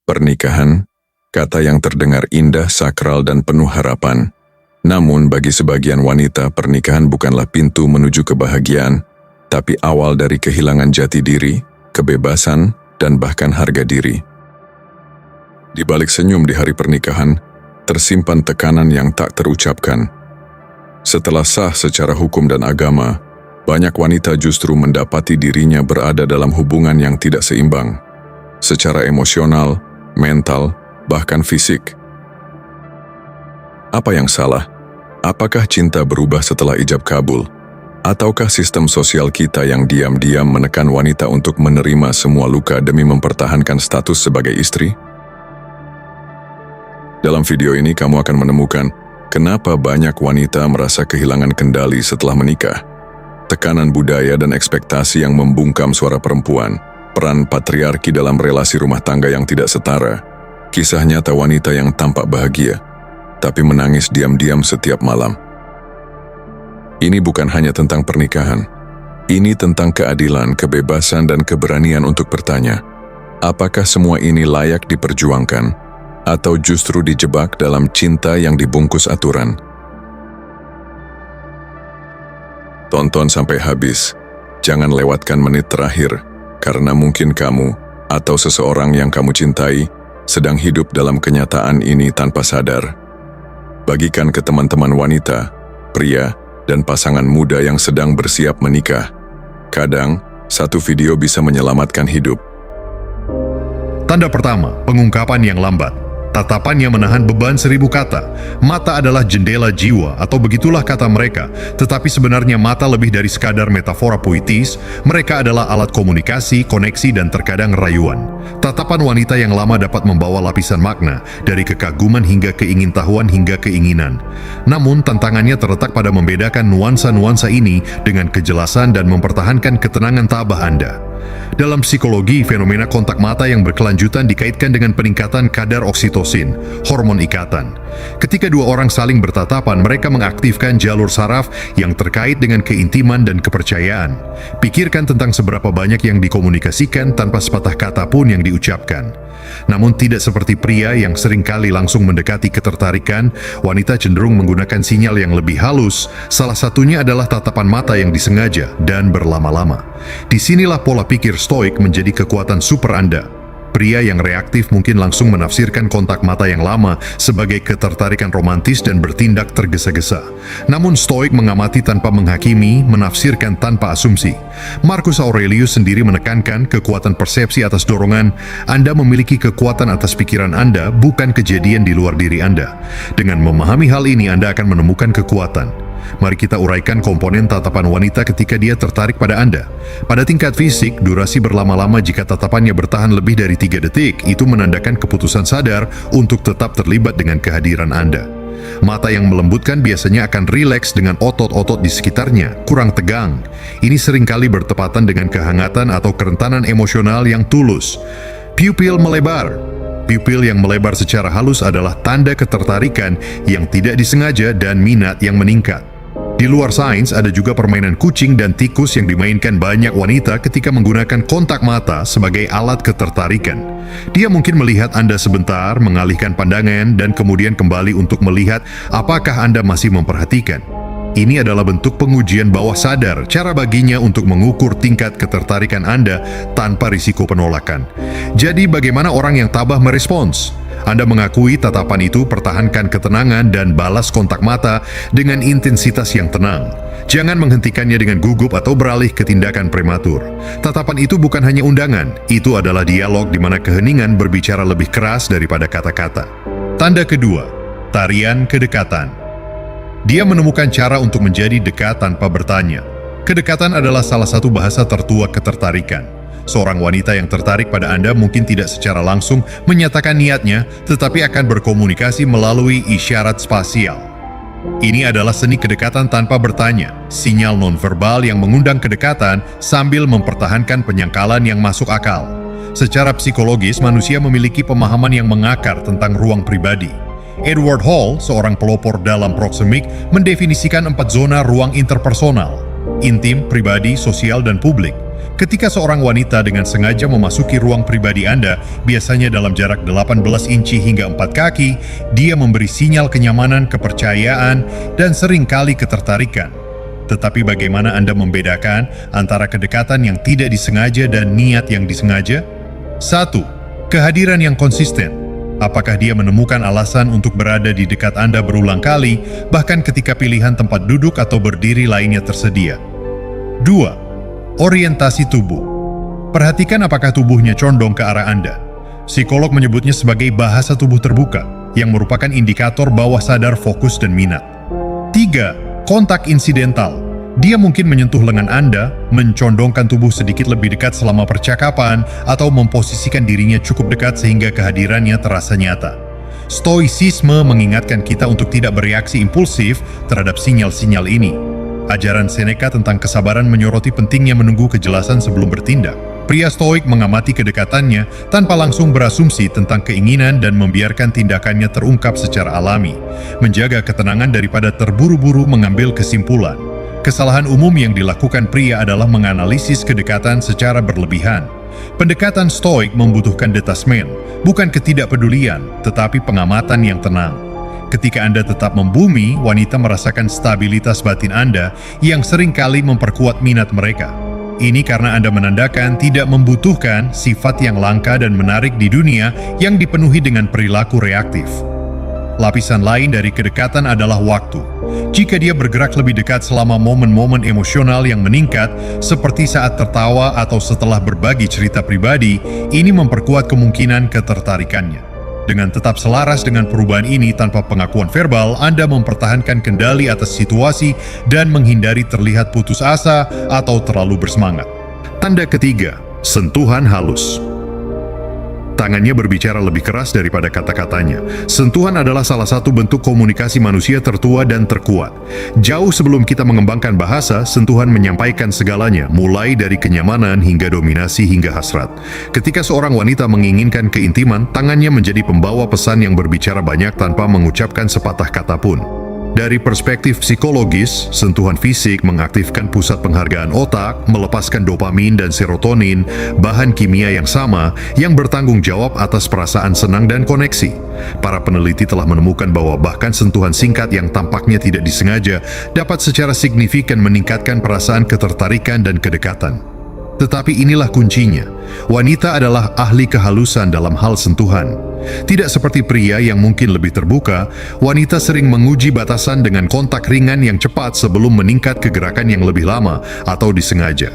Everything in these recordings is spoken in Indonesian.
Pernikahan, kata yang terdengar indah, sakral, dan penuh harapan. Namun bagi sebagian wanita, pernikahan bukanlah pintu menuju kebahagiaan, tapi awal dari kehilangan jati diri, kebebasan, dan bahkan harga diri. Di balik senyum di hari pernikahan, tersimpan tekanan yang tak terucapkan. Setelah sah secara hukum dan agama, banyak wanita justru mendapati dirinya berada dalam hubungan yang tidak seimbang, secara emosional, mental, bahkan fisik. Apa yang salah? Apakah cinta berubah setelah ijab kabul? Ataukah sistem sosial kita yang diam-diam menekan wanita untuk menerima semua luka demi mempertahankan status sebagai istri? Dalam video ini kamu akan menemukan kenapa banyak wanita merasa kehilangan kendali setelah menikah, tekanan budaya dan ekspektasi yang membungkam suara perempuan, peran patriarki dalam relasi rumah tangga yang tidak setara, kisah nyata wanita yang tampak bahagia, tapi menangis diam-diam setiap malam. Ini bukan hanya tentang pernikahan. Ini tentang keadilan, kebebasan, dan keberanian untuk bertanya, apakah semua ini layak diperjuangkan, atau justru dijebak dalam cinta yang dibungkus aturan? Tonton sampai habis. Jangan lewatkan menit terakhir, karena mungkin kamu atau seseorang yang kamu cintai sedang hidup dalam kenyataan ini tanpa sadar. Bagikan ke teman-teman wanita, pria, dan pasangan muda yang sedang bersiap menikah. Kadang, satu video bisa menyelamatkan hidup. Tanda pertama, pengungkapan yang lambat. Tatapannya menahan beban 1000 kata. Mata adalah jendela jiwa, atau begitulah kata mereka. Tetapi sebenarnya mata lebih dari sekadar metafora puitis. Mereka adalah alat komunikasi, koneksi, dan terkadang rayuan. Tatapan wanita yang lama dapat membawa lapisan makna, dari kekaguman hingga keingintahuan hingga keinginan. Namun tantangannya terletak pada membedakan nuansa-nuansa ini dengan kejelasan dan mempertahankan ketenangan tabah Anda. Dalam psikologi, fenomena kontak mata yang berkelanjutan dikaitkan dengan peningkatan kadar oksitosin, hormon ikatan. Ketika dua orang saling bertatapan, mereka mengaktifkan jalur saraf yang terkait dengan keintiman dan kepercayaan. Pikirkan tentang seberapa banyak yang dikomunikasikan tanpa sepatah kata pun yang diucapkan. Namun tidak seperti pria yang seringkali langsung mendekati ketertarikan, wanita cenderung menggunakan sinyal yang lebih halus. Salah satunya adalah tatapan mata yang disengaja dan berlama-lama. Disinilah pola pikir stoik menjadi kekuatan super Anda. Pria yang reaktif mungkin langsung menafsirkan kontak mata yang lama sebagai ketertarikan romantis dan bertindak tergesa-gesa. Namun stoik mengamati tanpa menghakimi, menafsirkan tanpa asumsi. Marcus Aurelius sendiri menekankan kekuatan persepsi atas dorongan. Anda memiliki kekuatan atas pikiran Anda, bukan kejadian di luar diri Anda. Dengan memahami hal ini, Anda akan menemukan kekuatan. Mari kita uraikan komponen tatapan wanita ketika dia tertarik pada Anda. Pada tingkat fisik, durasi berlama-lama jika tatapannya bertahan lebih dari 3 detik, itu menandakan keputusan sadar untuk tetap terlibat dengan kehadiran Anda. Mata yang melembutkan biasanya akan rileks dengan otot-otot di sekitarnya, kurang tegang. Ini seringkali bertepatan dengan kehangatan atau kerentanan emosional yang tulus. Pupil melebar. Pupil yang melebar secara halus adalah tanda ketertarikan yang tidak disengaja dan minat yang meningkat. Di luar sains, ada juga permainan kucing dan tikus yang dimainkan banyak wanita ketika menggunakan kontak mata sebagai alat ketertarikan. Dia mungkin melihat Anda sebentar, mengalihkan pandangan, dan kemudian kembali untuk melihat apakah Anda masih memperhatikan. Ini adalah bentuk pengujian bawah sadar, cara baginya untuk mengukur tingkat ketertarikan Anda tanpa risiko penolakan. Jadi bagaimana orang yang tabah merespons? Anda mengakui tatapan itu, pertahankan ketenangan, dan balas kontak mata dengan intensitas yang tenang. Jangan menghentikannya dengan gugup atau beralih ke tindakan prematur. Tatapan itu bukan hanya undangan, itu adalah dialog di mana keheningan berbicara lebih keras daripada kata-kata. Tanda kedua, tarian kedekatan. Dia menemukan cara untuk menjadi dekat tanpa bertanya. Kedekatan adalah salah satu bahasa tertua ketertarikan. Seorang wanita yang tertarik pada Anda mungkin tidak secara langsung menyatakan niatnya, tetapi akan berkomunikasi melalui isyarat spasial. Ini adalah seni kedekatan tanpa bertanya, sinyal nonverbal yang mengundang kedekatan sambil mempertahankan penyangkalan yang masuk akal. Secara psikologis, manusia memiliki pemahaman yang mengakar tentang ruang pribadi. Edward Hall, seorang pelopor dalam proksemik, mendefinisikan 4 zona ruang interpersonal: intim, pribadi, sosial, dan publik. Ketika seorang wanita dengan sengaja memasuki ruang pribadi Anda, biasanya dalam jarak 18 inci hingga 4 kaki, dia memberi sinyal kenyamanan, kepercayaan, dan seringkali ketertarikan. Tetapi bagaimana Anda membedakan antara kedekatan yang tidak disengaja dan niat yang disengaja? 1. Kehadiran yang konsisten. Apakah dia menemukan alasan untuk berada di dekat Anda berulang kali, bahkan ketika pilihan tempat duduk atau berdiri lainnya tersedia? 2. Orientasi tubuh. Perhatikan apakah tubuhnya condong ke arah Anda. Psikolog menyebutnya sebagai bahasa tubuh terbuka, yang merupakan indikator bawah sadar fokus dan minat. 3. Kontak insidental. Dia mungkin menyentuh lengan Anda, mencondongkan tubuh sedikit lebih dekat selama percakapan, atau memposisikan dirinya cukup dekat sehingga kehadirannya terasa nyata. Stoicisme mengingatkan kita untuk tidak bereaksi impulsif terhadap sinyal-sinyal ini. Ajaran Seneca tentang kesabaran menyoroti pentingnya menunggu kejelasan sebelum bertindak. Pria stoik mengamati kedekatannya tanpa langsung berasumsi tentang keinginan dan membiarkan tindakannya terungkap secara alami, menjaga ketenangan daripada terburu-buru mengambil kesimpulan. Kesalahan umum yang dilakukan pria adalah menganalisis kedekatan secara berlebihan. Pendekatan stoik membutuhkan detasmen, bukan ketidakpedulian, tetapi pengamatan yang tenang. Ketika Anda tetap membumi, wanita merasakan stabilitas batin Anda yang seringkali memperkuat minat mereka. Ini karena Anda menandakan tidak membutuhkan sifat yang langka dan menarik di dunia yang dipenuhi dengan perilaku reaktif. Lapisan lain dari kedekatan adalah waktu. Jika dia bergerak lebih dekat selama momen-momen emosional yang meningkat, seperti saat tertawa atau setelah berbagi cerita pribadi, ini memperkuat kemungkinan ketertarikannya. Dengan tetap selaras dengan perubahan ini tanpa pengakuan verbal, Anda mempertahankan kendali atas situasi dan menghindari terlihat putus asa atau terlalu bersemangat. Tanda ketiga, sentuhan halus. Tangannya berbicara lebih keras daripada kata-katanya. Sentuhan adalah salah satu bentuk komunikasi manusia tertua dan terkuat. Jauh sebelum kita mengembangkan bahasa, sentuhan menyampaikan segalanya, mulai dari kenyamanan hingga dominasi hingga hasrat. Ketika seorang wanita menginginkan keintiman, tangannya menjadi pembawa pesan yang berbicara banyak tanpa mengucapkan sepatah kata pun. Dari perspektif psikologis, sentuhan fisik mengaktifkan pusat penghargaan otak, melepaskan dopamin dan serotonin, bahan kimia yang sama yang bertanggung jawab atas perasaan senang dan koneksi. Para peneliti telah menemukan bahwa bahkan sentuhan singkat yang tampaknya tidak disengaja dapat secara signifikan meningkatkan perasaan ketertarikan dan kedekatan. Tetapi inilah kuncinya. Wanita adalah ahli kehalusan dalam hal sentuhan. Tidak seperti pria yang mungkin lebih terbuka, wanita sering menguji batasan dengan kontak ringan yang cepat sebelum meningkat ke gerakan yang lebih lama atau disengaja.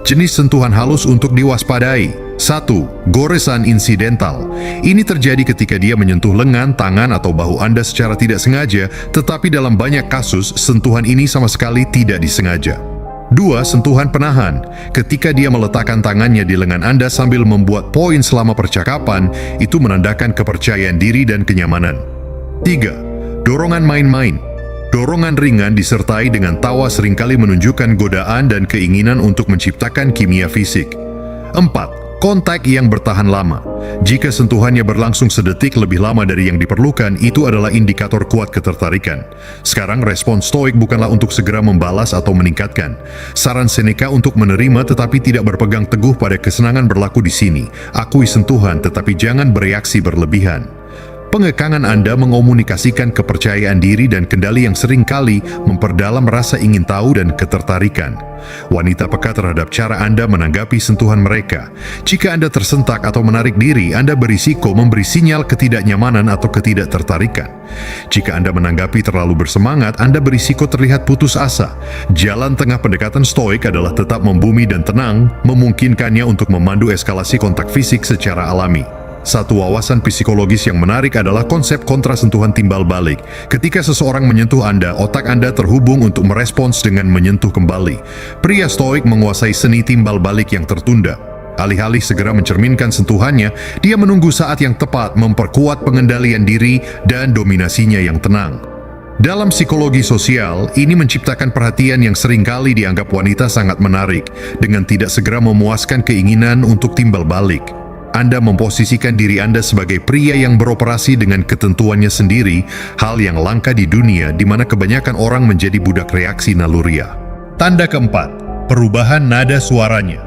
Jenis sentuhan halus untuk diwaspadai. 1. Goresan insidental. Ini terjadi ketika dia menyentuh lengan, tangan, atau bahu Anda secara tidak sengaja, tetapi dalam banyak kasus, sentuhan ini sama sekali tidak disengaja. 2. Sentuhan penahan. Ketika dia meletakkan tangannya di lengan Anda sambil membuat poin selama percakapan, itu menandakan kepercayaan diri dan kenyamanan. 3. Dorongan main-main. Dorongan ringan disertai dengan tawa seringkali menunjukkan godaan dan keinginan untuk menciptakan kimia fisik. 4. Kontak yang bertahan lama. Jika sentuhannya berlangsung sedetik lebih lama dari yang diperlukan, itu adalah indikator kuat ketertarikan. Sekarang respon stoik bukanlah untuk segera membalas atau meningkatkan. Saran Seneca untuk menerima tetapi tidak berpegang teguh pada kesenangan berlaku di sini. Akui sentuhan tetapi jangan bereaksi berlebihan. Pengekangan Anda mengomunikasikan kepercayaan diri dan kendali yang seringkali memperdalam rasa ingin tahu dan ketertarikan. Wanita peka terhadap cara Anda menanggapi sentuhan mereka. Jika Anda tersentak atau menarik diri, Anda berisiko memberi sinyal ketidaknyamanan atau ketidaktertarikan. Jika Anda menanggapi terlalu bersemangat, Anda berisiko terlihat putus asa. Jalan tengah pendekatan stoik adalah tetap membumi dan tenang, memungkinkannya untuk memandu eskalasi kontak fisik secara alami. Satu wawasan psikologis yang menarik adalah konsep kontra sentuhan timbal balik. Ketika seseorang menyentuh Anda, otak Anda terhubung untuk merespons dengan menyentuh kembali. Pria stoik menguasai seni timbal balik yang tertunda. Alih-alih segera mencerminkan sentuhannya, dia menunggu saat yang tepat, memperkuat pengendalian diri dan dominasinya yang tenang. Dalam psikologi sosial, ini menciptakan perhatian yang seringkali dianggap wanita sangat menarik, dengan tidak segera memuaskan keinginan untuk timbal balik. Anda memposisikan diri Anda sebagai pria yang beroperasi dengan ketentuannya sendiri, hal yang langka di dunia di mana kebanyakan orang menjadi budak reaksi naluriah. Tanda keempat, perubahan nada suaranya.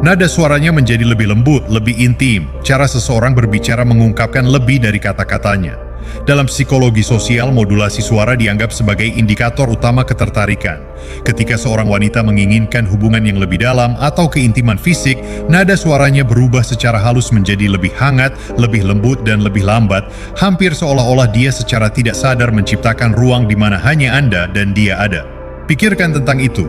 Nada suaranya menjadi lebih lembut, lebih intim. Cara seseorang berbicara mengungkapkan lebih dari kata-katanya. Dalam psikologi sosial, modulasi suara dianggap sebagai indikator utama ketertarikan. Ketika seorang wanita menginginkan hubungan yang lebih dalam atau keintiman fisik, nada suaranya berubah secara halus menjadi lebih hangat, lebih lembut, dan lebih lambat, hampir seolah-olah dia secara tidak sadar menciptakan ruang di mana hanya Anda dan dia ada. Pikirkan tentang itu.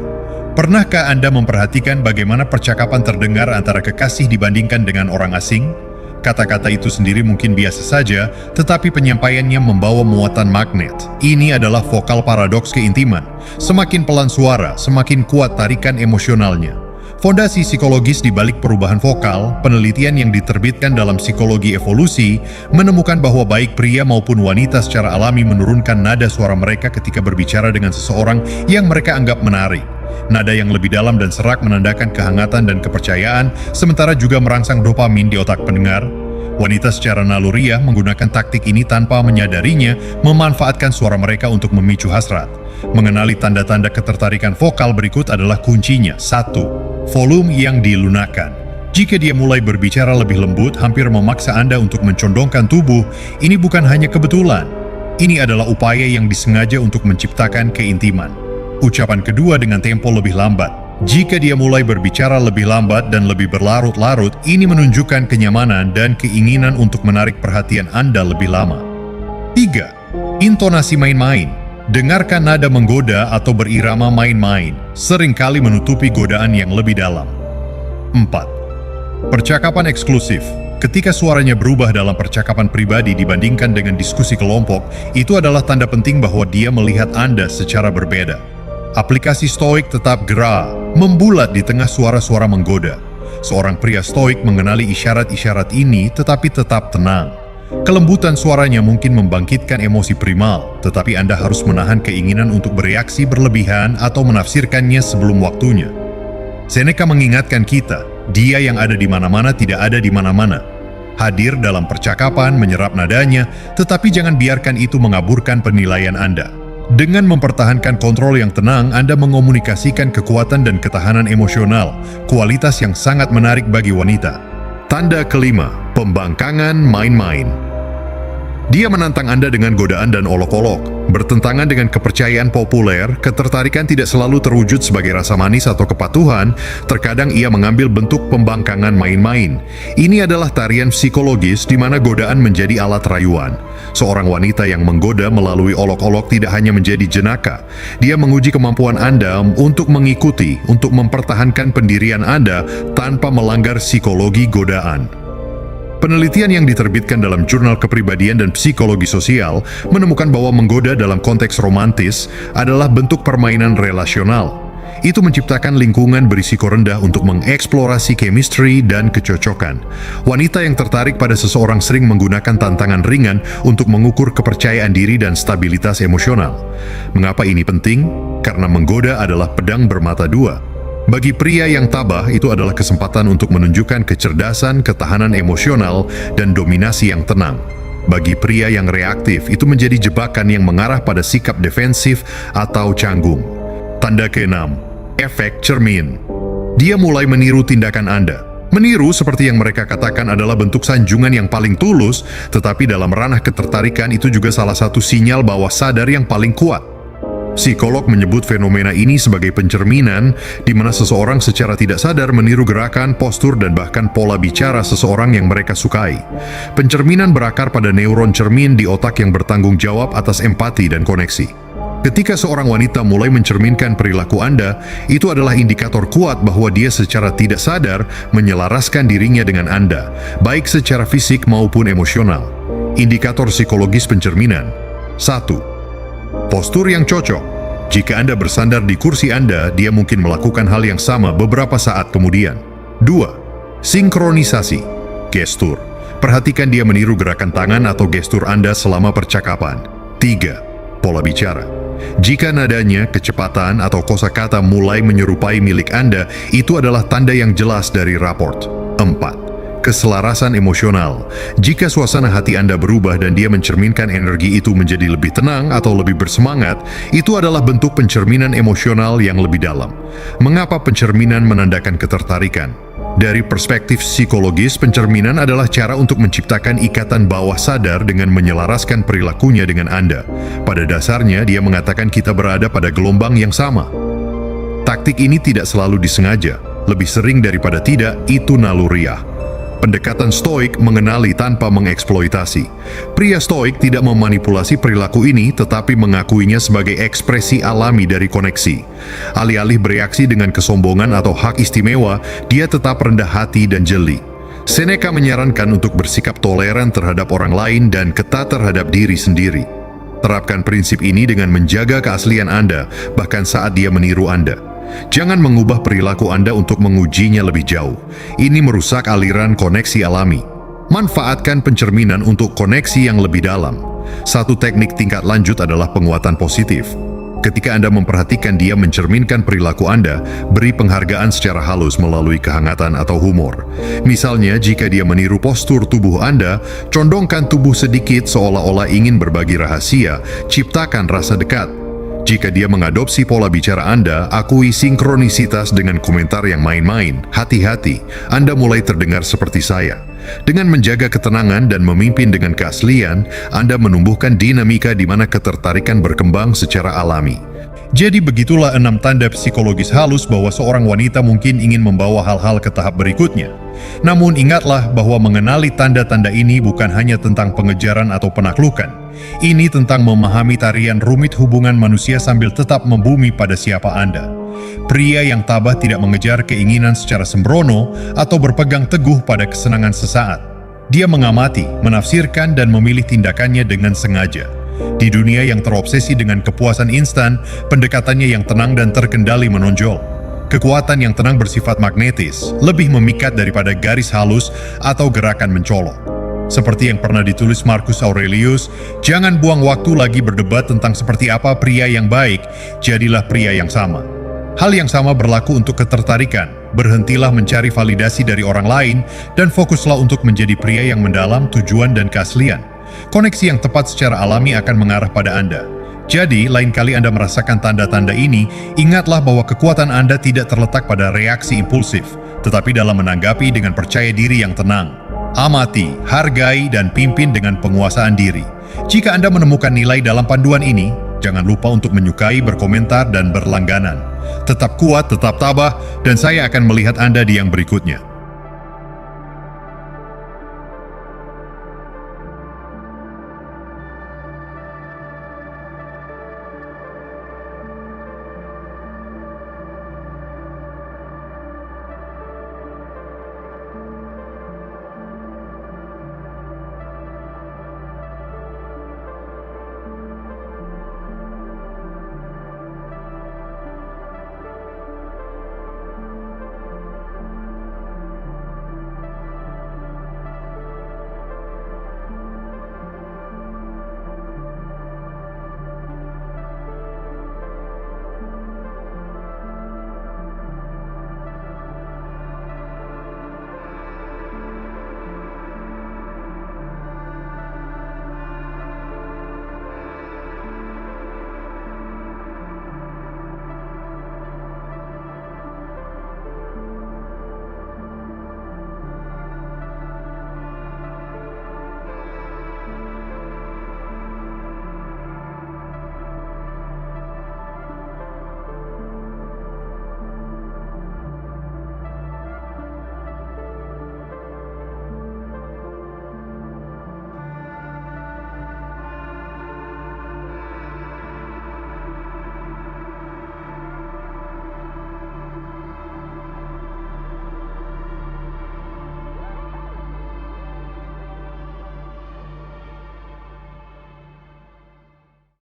Pernahkah Anda memperhatikan bagaimana percakapan terdengar antara kekasih dibandingkan dengan orang asing? Kata-kata itu sendiri mungkin biasa saja, tetapi penyampaiannya membawa muatan magnet. Ini adalah vokal paradoks keintiman. Semakin pelan suara, semakin kuat tarikan emosionalnya. Fondasi psikologis di balik perubahan vokal, penelitian yang diterbitkan dalam psikologi evolusi, menemukan bahwa baik pria maupun wanita secara alami menurunkan nada suara mereka ketika berbicara dengan seseorang yang mereka anggap menarik. Nada yang lebih dalam dan serak menandakan kehangatan dan kepercayaan, sementara juga merangsang dopamin di otak pendengar. Wanita secara naluriah menggunakan taktik ini tanpa menyadarinya, memanfaatkan suara mereka untuk memicu hasrat. Mengenali tanda-tanda ketertarikan vokal berikut adalah kuncinya. 1. Volume yang dilunakkan. Jika dia mulai berbicara lebih lembut, hampir memaksa Anda untuk mencondongkan tubuh, ini bukan hanya kebetulan. Ini adalah upaya yang disengaja untuk menciptakan keintiman. Ucapan kedua dengan tempo lebih lambat. Jika dia mulai berbicara lebih lambat dan lebih berlarut-larut, ini menunjukkan kenyamanan dan keinginan untuk menarik perhatian Anda lebih lama. 3. Intonasi main-main. Dengarkan nada menggoda atau berirama main-main, seringkali menutupi godaan yang lebih dalam. 4. Percakapan eksklusif. Ketika suaranya berubah dalam percakapan pribadi dibandingkan dengan diskusi kelompok, itu adalah tanda penting bahwa dia melihat Anda secara berbeda. Aplikasi stoik tetap gerah, membulat di tengah suara-suara menggoda. Seorang pria stoik mengenali isyarat-isyarat ini tetapi tetap tenang. Kelembutan suaranya mungkin membangkitkan emosi primal, tetapi Anda harus menahan keinginan untuk bereaksi berlebihan atau menafsirkannya sebelum waktunya. Seneca mengingatkan kita, dia yang ada di mana-mana tidak ada di mana-mana. Hadir dalam percakapan, menyerap nadanya, tetapi jangan biarkan itu mengaburkan penilaian Anda. Dengan mempertahankan kontrol yang tenang, Anda mengomunikasikan kekuatan dan ketahanan emosional, kualitas yang sangat menarik bagi wanita. Tanda kelima, pembangkangan main-main. Dia menantang Anda dengan godaan dan olok-olok. Bertentangan dengan kepercayaan populer, ketertarikan tidak selalu terwujud sebagai rasa manis atau kepatuhan, terkadang ia mengambil bentuk pembangkangan main-main. Ini adalah tarian psikologis di mana godaan menjadi alat rayuan. Seorang wanita yang menggoda melalui olok-olok tidak hanya menjadi jenaka, dia menguji kemampuan Anda untuk mengikuti, untuk mempertahankan pendirian Anda tanpa melanggar psikologi godaan. Penelitian yang diterbitkan dalam Jurnal Kepribadian dan Psikologi Sosial menemukan bahwa menggoda dalam konteks romantis adalah bentuk permainan relasional. Itu menciptakan lingkungan berisiko rendah untuk mengeksplorasi chemistry dan kecocokan. Wanita yang tertarik pada seseorang sering menggunakan tantangan ringan untuk mengukur kepercayaan diri dan stabilitas emosional. Mengapa ini penting? Karena menggoda adalah pedang bermata dua. Bagi pria yang tabah, itu adalah kesempatan untuk menunjukkan kecerdasan, ketahanan emosional, dan dominasi yang tenang. Bagi pria yang reaktif, itu menjadi jebakan yang mengarah pada sikap defensif atau canggung. Tanda keenam, efek cermin. Dia mulai meniru tindakan Anda. Meniru, seperti yang mereka katakan, adalah bentuk sanjungan yang paling tulus, tetapi dalam ranah ketertarikan itu juga salah satu sinyal bawah sadar yang paling kuat. Psikolog menyebut fenomena ini sebagai pencerminan, di mana seseorang secara tidak sadar meniru gerakan, postur, dan bahkan pola bicara seseorang yang mereka sukai. Pencerminan berakar pada neuron cermin di otak yang bertanggung jawab atas empati dan koneksi. Ketika seorang wanita mulai mencerminkan perilaku Anda, itu adalah indikator kuat bahwa dia secara tidak sadar menyelaraskan dirinya dengan Anda, baik secara fisik maupun emosional. Indikator psikologis pencerminan. 1. Postur yang cocok. Jika Anda bersandar di kursi Anda, dia mungkin melakukan hal yang sama beberapa saat kemudian. 2. Sinkronisasi. Gestur. Perhatikan dia meniru gerakan tangan atau gestur Anda selama percakapan. 3. Pola bicara. Jika nadanya, kecepatan, atau kosakata mulai menyerupai milik Anda, itu adalah tanda yang jelas dari raport. 4. Keselarasan emosional. Jika suasana hati Anda berubah dan dia mencerminkan energi itu menjadi lebih tenang atau lebih bersemangat, itu adalah bentuk pencerminan emosional yang lebih dalam. Mengapa pencerminan menandakan ketertarikan? Dari perspektif psikologis, pencerminan adalah cara untuk menciptakan ikatan bawah sadar dengan menyelaraskan perilakunya dengan Anda. Pada dasarnya, dia mengatakan kita berada pada gelombang yang sama. Taktik ini tidak selalu disengaja, lebih sering daripada tidak, itu naluriah. Pendekatan Stoik mengenali tanpa mengeksploitasi. Pria Stoik tidak memanipulasi perilaku ini, tetapi mengakuinya sebagai ekspresi alami dari koneksi. Alih-alih bereaksi dengan kesombongan atau hak istimewa, dia tetap rendah hati dan jeli. Seneca menyarankan untuk bersikap toleran terhadap orang lain dan ketat terhadap diri sendiri. Terapkan prinsip ini dengan menjaga keaslian Anda, bahkan saat dia meniru Anda. Jangan mengubah perilaku Anda untuk mengujinya lebih jauh. Ini merusak aliran koneksi alami. Manfaatkan pencerminan untuk koneksi yang lebih dalam. Satu teknik tingkat lanjut adalah penguatan positif. Ketika Anda memperhatikan dia mencerminkan perilaku Anda, beri penghargaan secara halus melalui kehangatan atau humor. Misalnya, jika dia meniru postur tubuh Anda, condongkan tubuh sedikit seolah-olah ingin berbagi rahasia, ciptakan rasa dekat. Jika dia mengadopsi pola bicara Anda, akui sinkronisitas dengan komentar yang main-main. Hati-hati, Anda mulai terdengar seperti saya. Dengan menjaga ketenangan dan memimpin dengan keaslian, Anda menumbuhkan dinamika di mana ketertarikan berkembang secara alami. Jadi begitulah 6 tanda psikologis halus bahwa seorang wanita mungkin ingin membawa hal-hal ke tahap berikutnya. Namun ingatlah bahwa mengenali tanda-tanda ini bukan hanya tentang pengejaran atau penaklukan. Ini tentang memahami tarian rumit hubungan manusia sambil tetap membumi pada siapa Anda. Pria yang tabah tidak mengejar keinginan secara sembrono atau berpegang teguh pada kesenangan sesaat. Dia mengamati, menafsirkan, dan memilih tindakannya dengan sengaja. Di dunia yang terobsesi dengan kepuasan instan, pendekatannya yang tenang dan terkendali menonjol. Kekuatan yang tenang bersifat magnetis, lebih memikat daripada garis halus atau gerakan mencolok. Seperti yang pernah ditulis Marcus Aurelius, jangan buang waktu lagi berdebat tentang seperti apa pria yang baik, jadilah pria yang sama. Hal yang sama berlaku untuk ketertarikan. Berhentilah mencari validasi dari orang lain dan fokuslah untuk menjadi pria yang mendalam, tujuan, dan keaslian. Koneksi yang tepat secara alami akan mengarah pada Anda. Jadi, lain kali Anda merasakan tanda-tanda ini, ingatlah bahwa kekuatan Anda tidak terletak pada reaksi impulsif, tetapi dalam menanggapi dengan percaya diri yang tenang. Amati, hargai, dan pimpin dengan penguasaan diri. Jika Anda menemukan nilai dalam panduan ini, jangan lupa untuk menyukai, berkomentar, dan berlangganan. Tetap kuat, tetap tabah, dan saya akan melihat Anda di yang berikutnya.